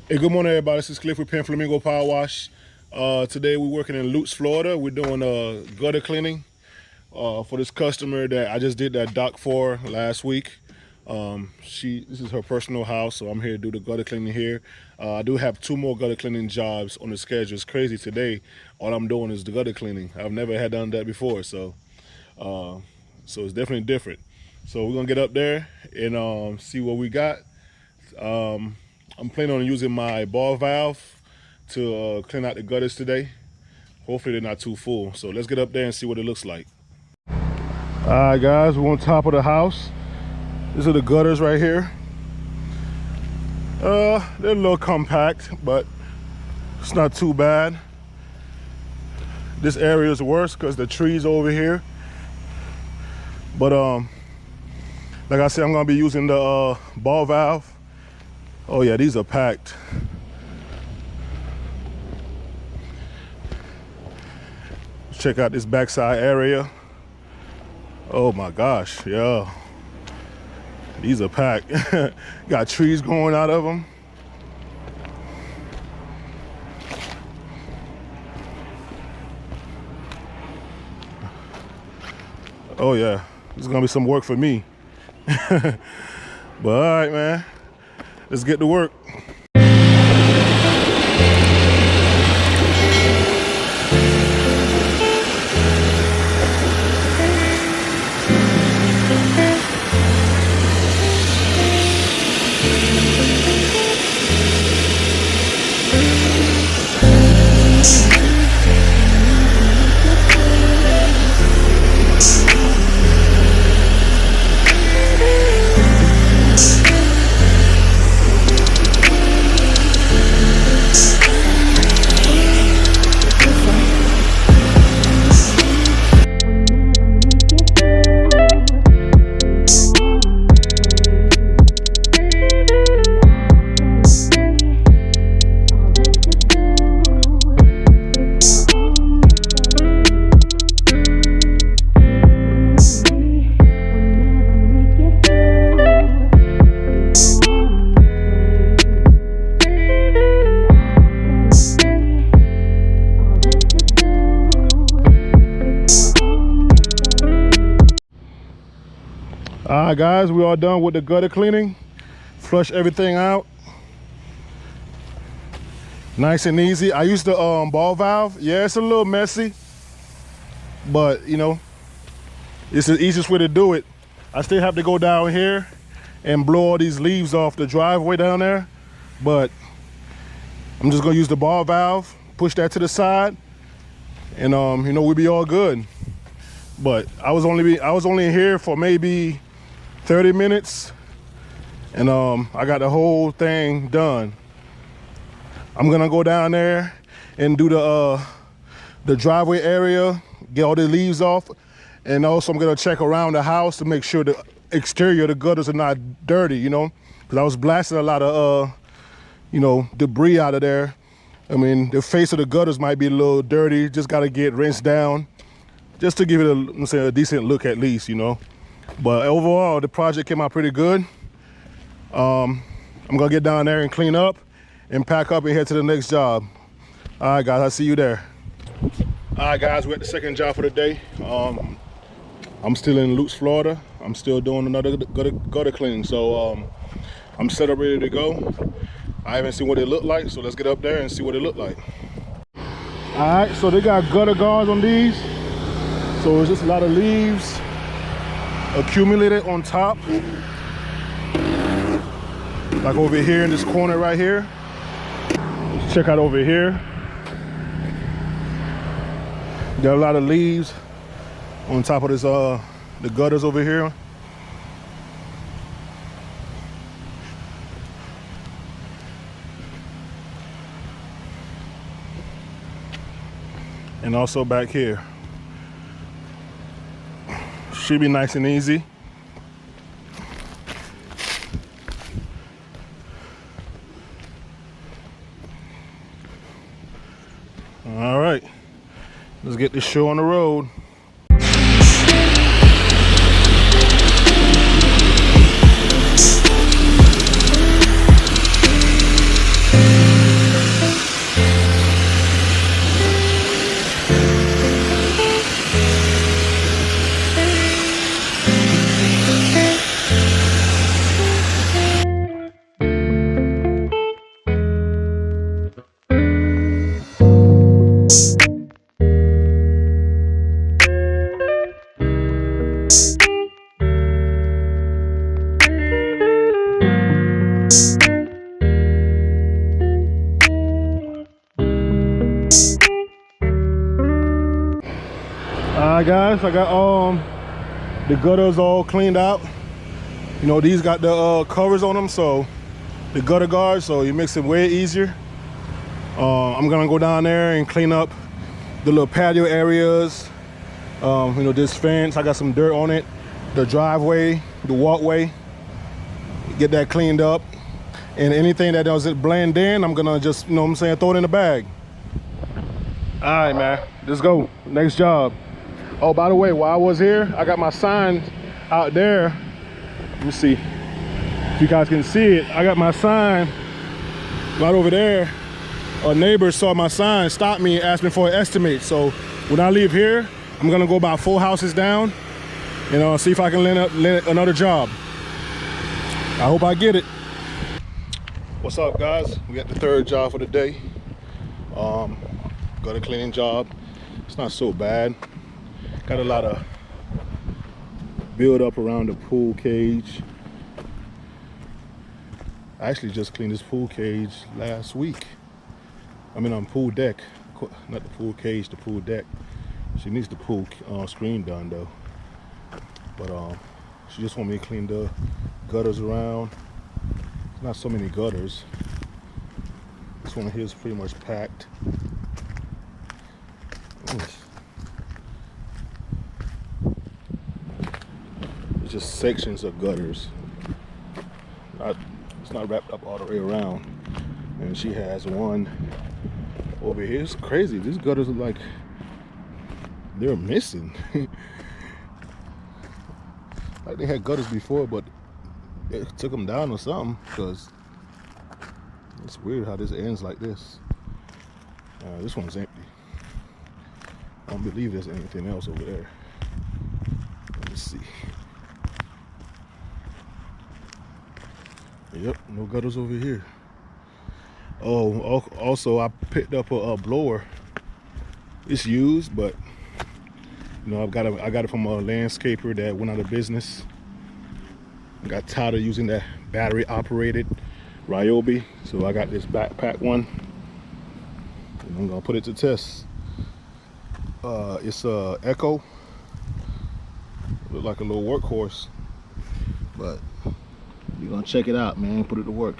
Hey, good morning, everybody. This is Cliff with Flamingo Power Wash. Today we're working in Lutz, Florida. We're doing gutter cleaning for this customer that I just did that dock for last week. This is her personal house, so I'm here to do the gutter cleaning here. I do have 2 more gutter cleaning jobs on the schedule. It's crazy today. All I'm doing is the gutter cleaning. I've never had done that before, so it's definitely different. So we're gonna get up there and see what we got. I'm planning on using my ball valve to clean out the gutters today. Hopefully they're not too full. So let's get up there and see what it looks like. All right, guys, we're on top of the house. These are the gutters right here. They're a little compact, but it's not too bad. This area is worse because the trees over here. But like I said, I'm gonna be using the ball valve. Oh yeah, these are packed. Check out this backside area. Oh my gosh, yeah. These are packed. Got trees growing out of them. Oh yeah, this is gonna be some work for me. But all right, man. Let's get to work. All right, guys, we are done with the gutter cleaning. Flush everything out. Nice and easy. I used the ball valve. Yeah, it's a little messy, but you know, it's the easiest way to do it. I still have to go down here and blow all these leaves off the driveway down there, but I'm just gonna use the ball valve, push that to the side, and you know, we'll be all good. But I was only here for maybe 30 minutes, and I got the whole thing done. I'm gonna go down there and do the driveway area, get all the leaves off, and also I'm gonna check around the house to make sure the exterior of the gutters are not dirty, you know, because I was blasting a lot of you know, debris out of there. I mean, the face of the gutters might be a little dirty, just gotta get rinsed down just to give it a decent look at least, you know. But overall, the project came out pretty good. I'm gonna get down there and clean up and pack up and head to the next job. All right, guys, I'll see you there. All right, guys, we're at the second job for the day. I'm still in Lutz, Florida. I'm still doing another gutter cleaning. So I'm set up, ready to go. I haven't seen what it looked like, so let's get up there and see what it looked like. All right, so they got gutter guards on these. So it's just a lot of leaves accumulated on top, like over here in this corner right here. Let's check out over here. Got a lot of leaves on top of this the gutters over here. And also back here. Should be nice and easy. All right, let's get this show on the road. Alright guys, I got the gutters all cleaned out. You know, these got the covers on them, so the gutter guards, so it makes it way easier. I'm gonna go down there and clean up the little patio areas. You know, this fence, I got some dirt on it. The driveway, the walkway, get that cleaned up. And anything that doesn't blend in, I'm gonna just, you know what I'm saying, throw it in the bag. All right, man, let's go. Next job. Oh, by the way, while I was here, I got my sign out there. Let me see if you guys can see it. I got my sign right over there. A neighbor saw my sign, stopped me, and asked me for an estimate. So when I leave here, I'm gonna go about 4 houses down and see if I can land another job. I hope I get it. What's up, guys? We got the 3rd job for the day. Got a cleaning job. It's not so bad. Got a lot of build up around the pool cage. I actually just cleaned this pool cage last week. I mean, on pool deck, not the pool cage, the pool deck. She needs the pool screen done though. But she just want me to clean the gutters around. There's not so many gutters. This one here is pretty much packed. It's just sections of gutters. It's not wrapped up all the way around. And she has one over here. It's crazy. These gutters are like, they're missing. Like they had gutters before, but it took them down or something, because it's weird how this ends like this. This one's empty. I don't believe there's anything else over there. Let me see. Yep, no gutters over here. Oh, also I picked up a blower. It's used, but you know, I got it from a landscaper that went out of business. I got tired of using that battery operated Ryobi, so I got this backpack one. And I'm gonna put it to test. It's a Echo. Look like a little workhorse, but you're gonna check it out, man. Put it to work.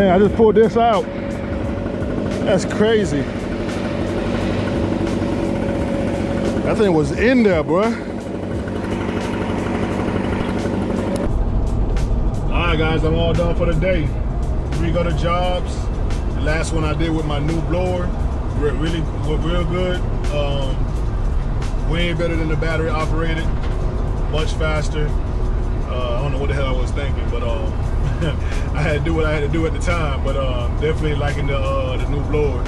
I just pulled this out. That's crazy. That thing was in there, bro. Alright guys, I'm all done for the day. 3 gutter jobs. The last one I did with my new blower really looked real good. Way better than the battery operated. Much faster. I don't know what the hell I was thinking, but I had to do what I had to do at the time, but definitely liking the new blower.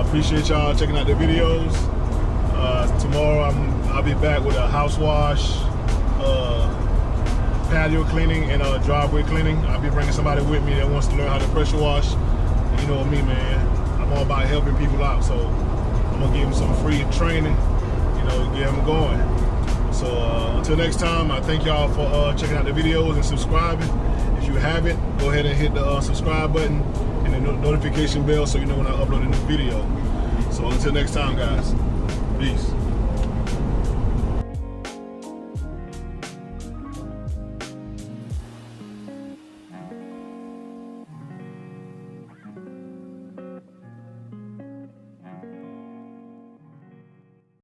Appreciate y'all checking out the videos. Tomorrow I'll be back with a house wash, patio cleaning, and driveway cleaning. I'll be bringing somebody with me that wants to learn how to pressure wash. And you know me, man, I'm all about helping people out, so I'm gonna give them some free training, you know, get them going. So until next time, I thank y'all for checking out the videos and subscribing. If you haven't, go ahead and hit the subscribe button and the notification bell so you know when I upload a new video. So until next time, guys, peace.